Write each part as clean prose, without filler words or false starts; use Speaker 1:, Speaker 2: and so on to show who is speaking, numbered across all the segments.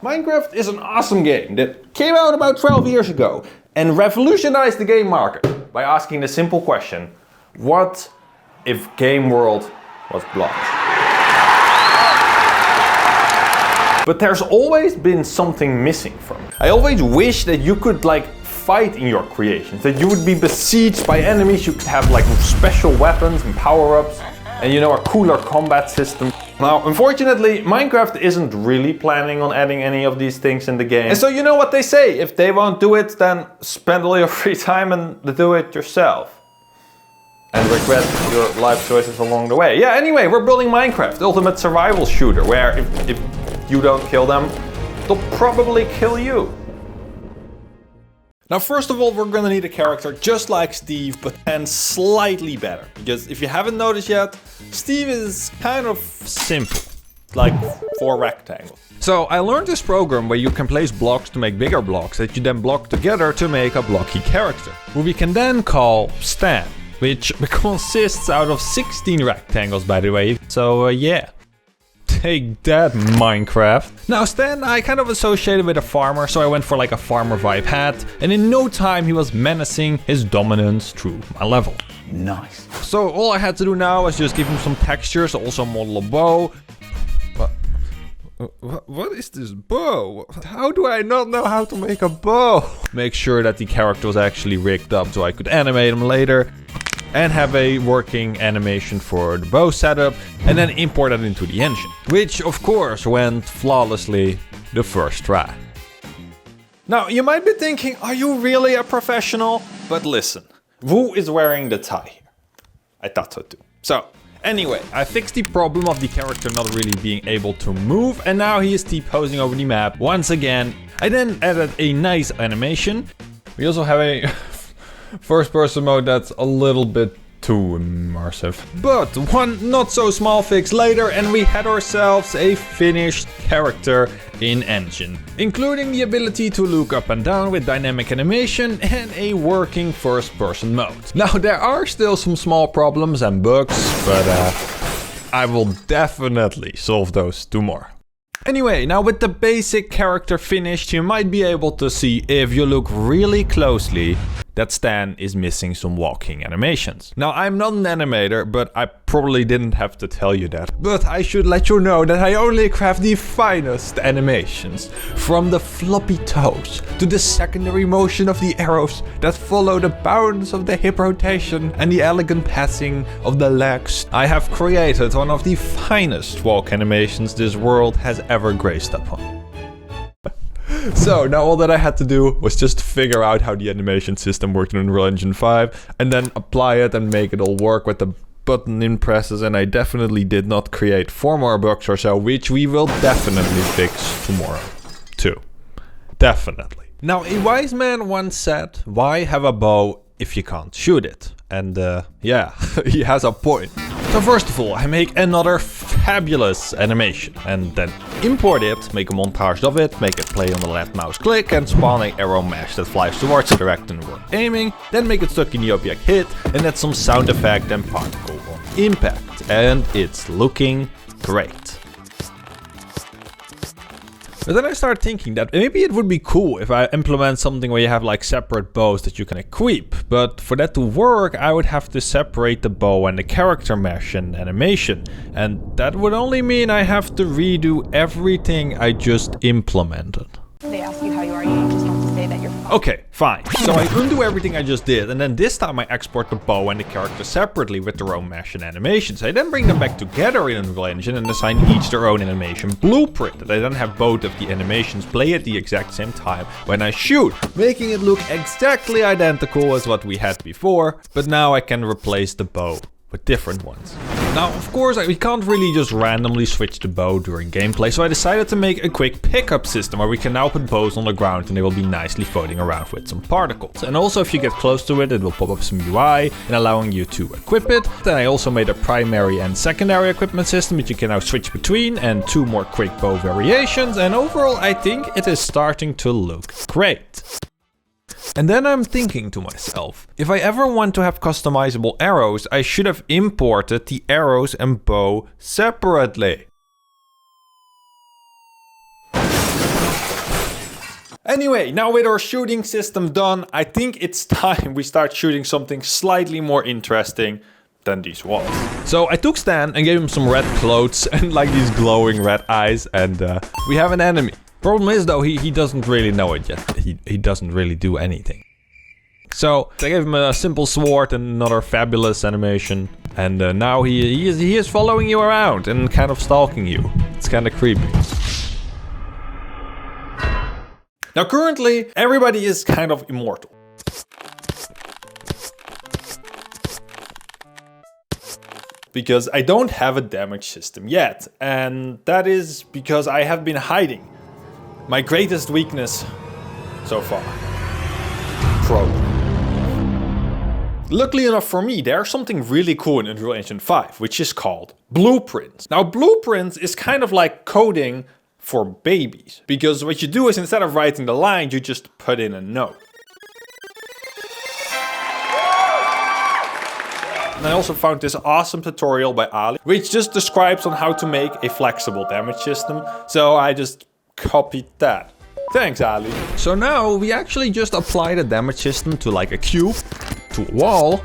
Speaker 1: Minecraft is an awesome game that came out about 12 years ago and revolutionized the game market by asking the simple question, what if game world was blocked? But there's always been something missing from it. I always wish that you could fight in your creations, that you would be besieged by enemies, you could have special weapons and power-ups and a cooler combat system. Now, unfortunately, Minecraft isn't really planning on adding any of these things in the game. And so you know what they say, if they won't do it, then spend all your free time and do it yourself. And regret your life choices along the way. Yeah, anyway, we're building Minecraft, the ultimate survival shooter, where if you don't kill them, they'll probably kill you. Now, first of all, we're gonna need a character just like Steve, but then slightly better. Because if you haven't noticed yet, Steve is kind of simple, like 4 rectangles. So I learned this program where you can place blocks to make bigger blocks that you then block together to make a blocky character, who we can then call Stan, which consists out of 16 rectangles, by the way. So yeah. Take that, Minecraft. Now, Stan I kind of associated with a farmer, so I went for a farmer vibe hat, and in no time he was menacing his dominance through my level.
Speaker 2: Nice.
Speaker 1: So all I had to do now was just give him some textures, also model a bow. What is this bow? How do I not know how to make a bow? Make sure that the character was actually rigged up so I could animate him later. And have a working animation for the bow setup, and then import that into the engine. Which, of course, went flawlessly the first try. Now, you might be thinking, are you really a professional? But listen, who is wearing the tie here? I thought so too. So, anyway, I fixed the problem of the character not really being able to move, and now he is T-posing over the map once again. I then added a nice animation. We also have a first person mode that's a little bit too immersive. But one not so small fix later and we had ourselves a finished character in engine, including the ability to look up and down with dynamic animation and a working first person mode. Now there are still some small problems and bugs, but I will definitely solve those tomorrow. Anyway, now with the basic character finished, you might be able to see, if you look really closely, that Stan is missing some walking animations. Now, I'm not an animator, but I probably didn't have to tell you that. But I should let you know that I only craft the finest animations. From the floppy toes, to the secondary motion of the arrows that follow the bounds of the hip rotation and the elegant passing of the legs. I have created one of the finest walk animations this world has ever graced upon. So now all that I had to do was just figure out how the animation system worked in Unreal Engine 5 and then apply it and make it all work with the button in presses, and I definitely did not create 4 more bugs or so, which we will definitely fix tomorrow too. Definitely. Now a wise man once said, why have a bow if you can't shoot it? And yeah, he has a point. So first of all, I make another fabulous animation and then import it, make a montage of it, make it play on the left mouse click and spawn an arrow mesh that flies towards the direction we're aiming, then make it stuck in the object hit and add some sound effect and particle on impact. And it's looking great. But then I started thinking that maybe it would be cool if I implement something where you have separate bows that you can equip. But for that to work, I would have to separate the bow and the character mesh and animation. And that would only mean I have to redo everything I just implemented.
Speaker 3: They ask you how you are, you just have to say that you're fine.
Speaker 1: Okay, fine. So I undo everything I just did, and then this time I export the bow and the character separately with their own mesh and animations. I then bring them back together in Unreal Engine and assign each their own animation blueprint. I then have both of the animations play at the exact same time when I shoot, making it look exactly identical as what we had before, but now I can replace the bow with different ones. Now, of course, we can't really just randomly switch the bow during gameplay, so I decided to make a quick pickup system where we can now put bows on the ground and they will be nicely floating around with some particles. And also, if you get close to it, it will pop up some UI and allowing you to equip it. Then I also made a primary and secondary equipment system that you can now switch between, and 2 more quick bow variations, and overall I think it is starting to look great. And then I'm thinking to myself, if I ever want to have customizable arrows, I should have imported the arrows and bow separately. Anyway, now with our shooting system done, I think it's time we start shooting something slightly more interesting than these walls. So I took Stan and gave him some red clothes and like these glowing red eyes, and we have an enemy. Problem is though, he doesn't really know it yet. He doesn't really do anything. So I gave him a simple sword and another fabulous animation, and now he is following you around and kind of stalking you. It's kind of creepy. Now currently, everybody is kind of immortal. Because I don't have a damage system yet, and that is because I have been hiding my greatest weakness so far. Probably. Luckily enough for me, there's something really cool in Unreal Engine 5, which is called blueprints. Now blueprints is kind of like coding for babies, because what you do is instead of writing the line, you just put in a note. And I also found this awesome tutorial by Ali, which just describes on how to make a flexible damage system, so I just copied that. Thanks, Ali. So now we actually just apply the damage system to like a cube, to a wall,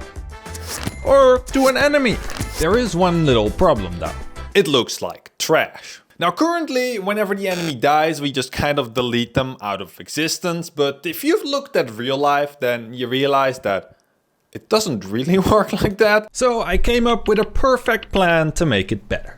Speaker 1: or to an enemy. There is one little problem though. It looks like trash. Now currently, whenever the enemy dies, we just kind of delete them out of existence, but if you've looked at real life, then you realize that it doesn't really work like that. So I came up with a perfect plan to make it better.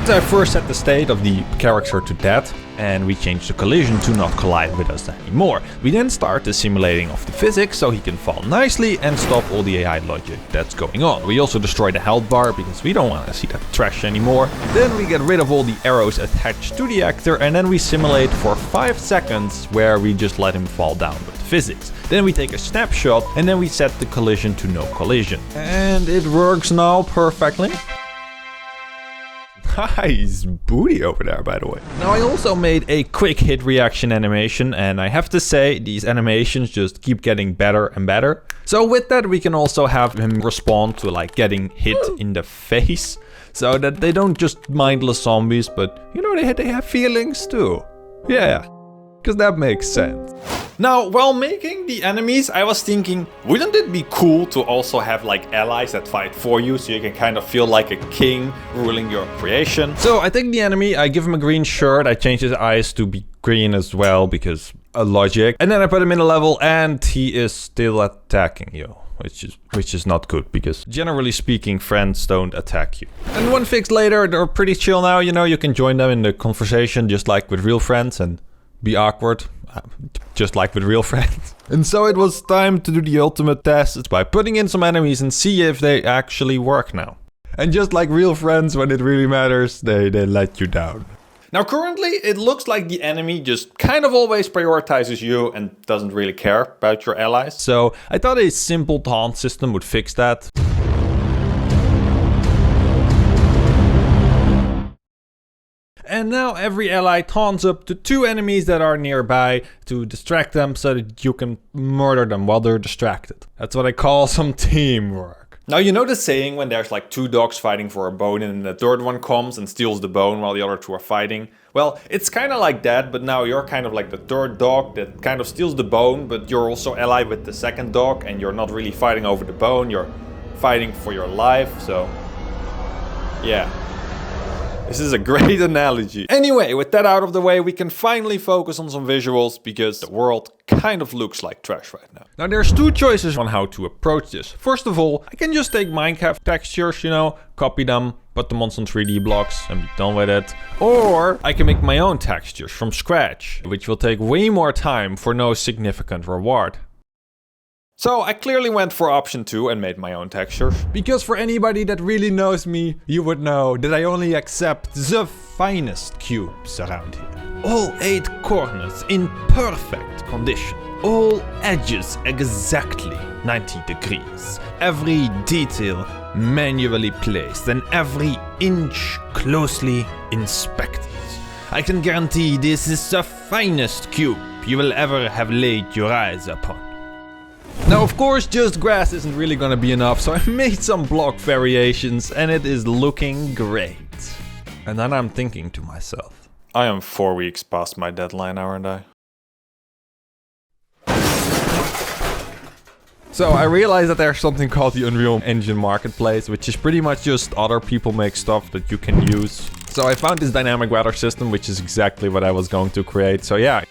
Speaker 1: I first set the state of the character to dead, and we changed the collision to not collide with us anymore. We then start the simulating of the physics so he can fall nicely and stop all the AI logic that's going on. We also destroy the health bar because we don't want to see that trash anymore. Then we get rid of all the arrows attached to the actor, and then we simulate for 5 seconds where we just let him fall down with physics. Then we take a snapshot and then we set the collision to no collision. And it works now perfectly. Nice booty over there, by the way. Now I also made a quick hit reaction animation, and I have to say these animations just keep getting better and better. So with that we can also have him respond to like getting hit in the face, so that they don't just mindless zombies, but you know, they have feelings too. Yeah, because that makes sense. Now, while making the enemies, I was thinking, wouldn't it be cool to also have like allies that fight for you, so you can kind of feel like a king ruling your creation? So I take the enemy, I give him a green shirt, I change his eyes to be green as well, because logic. And then I put him in a level and he is still attacking you. Which is not good, because generally speaking, friends don't attack you. And one fix later, they're pretty chill now, you know, you can join them in the conversation just like with real friends and be awkward. Just like with real friends. And so it was time to do the ultimate test by putting in some enemies and see if they actually work now. And just like real friends, when it really matters, they let you down. Now currently it looks like the enemy just kind of always prioritizes you and doesn't really care about your allies. So I thought a simple taunt system would fix that. And now every ally taunts up to 2 enemies that are nearby to distract them so that you can murder them while they're distracted. That's what I call some teamwork. Now you know the saying when there's like 2 dogs fighting for a bone and the third one comes and steals the bone while the other 2 are fighting? Well, it's kind of like that, but now you're kind of like the third dog that kind of steals the bone, but you're also allied with the second dog and you're not really fighting over the bone, you're fighting for your life, so yeah. This is a great analogy. Anyway, with that out of the way, we can finally focus on some visuals, because the world kind of looks like trash right now. Now there's 2 choices on how to approach this. First of all, I can just take Minecraft textures, you know, copy them, put them on some 3D blocks and be done with it. Or I can make my own textures from scratch, which will take way more time for no significant reward. So I clearly went for option 2 and made my own textures. Because for anybody that really knows me, you would know that I only accept the finest cubes around here. All 8 corners in perfect condition. All edges exactly 90 degrees. Every detail manually placed and every inch closely inspected. I can guarantee this is the finest cube you will ever have laid your eyes upon. Now of course just grass isn't really gonna be enough, so I made some block variations and it is looking great. And then I'm thinking to myself, I am 4 weeks past my deadline, aren't I? So I realized that there's something called the Unreal Engine Marketplace, which is pretty much just other people make stuff that you can use. So I found this dynamic weather system, which is exactly what I was going to create. So yeah.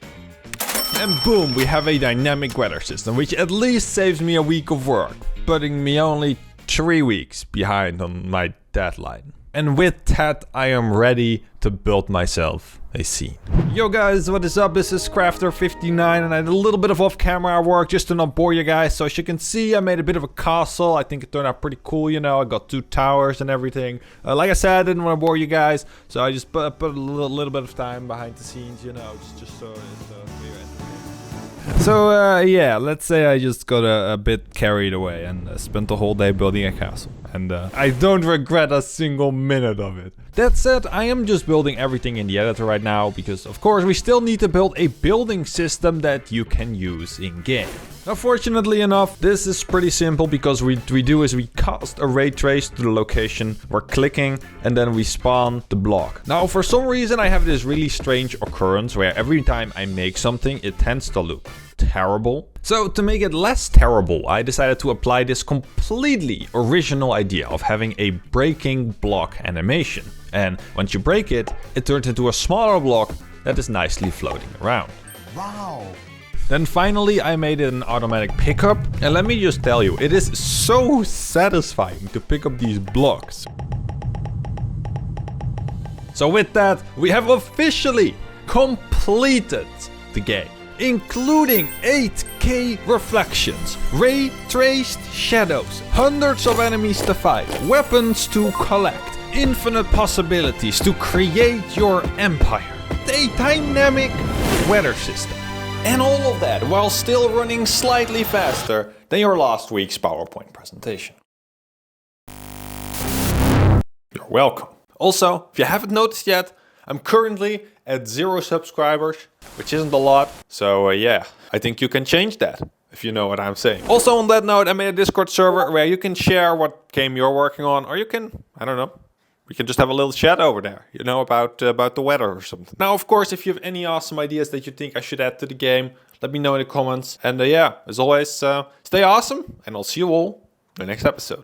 Speaker 1: And boom, we have a dynamic weather system, which at least saves me a week of work, putting me only 3 weeks behind on my deadline. And with that, I am ready to build myself a scene. Yo guys, what is up? This is Crafter59 and I did a little bit of off-camera work just to not bore you guys. So as you can see, I made a bit of a castle. I think it turned out pretty cool, you know. I got 2 towers and everything. Like I said, I didn't want to bore you guys. So I just put a little bit of time behind the scenes, you know, just so So yeah, let's say I just got a bit carried away and spent the whole day building a castle. And I don't regret a single minute of it. That said, I am just building everything in the editor right now because of course we still need to build a building system that you can use in game. Now fortunately enough, this is pretty simple because what we do is we cast a ray trace to the location, we're clicking and then we spawn the block. Now for some reason I have this really strange occurrence where every time I make something it tends to look terrible. So to make it less terrible, I decided to apply this completely original idea of having a breaking block animation. And once you break it, it turns into a smaller block that is nicely floating around.
Speaker 2: Wow.
Speaker 1: Then finally I made it an automatic pickup. And let me just tell you, it is so satisfying to pick up these blocks. So with that, we have officially completed the game, including 8K reflections, ray traced shadows, hundreds of enemies to fight, weapons to collect, infinite possibilities to create your empire, a dynamic weather system. And all of that while still running slightly faster than your last week's PowerPoint presentation. You're welcome. Also, if you haven't noticed yet, I'm currently at 0 subscribers, which isn't a lot. So yeah, I think you can change that, if you know what I'm saying. Also on that note, I made a Discord server where you can share what game you're working on, or you can, I don't know, we can just have a little chat over there, you know, about the weather or something. Now, of course, if you have any awesome ideas that you think I should add to the game, let me know in the comments. And yeah, as always, stay awesome, and I'll see you all in the next episode.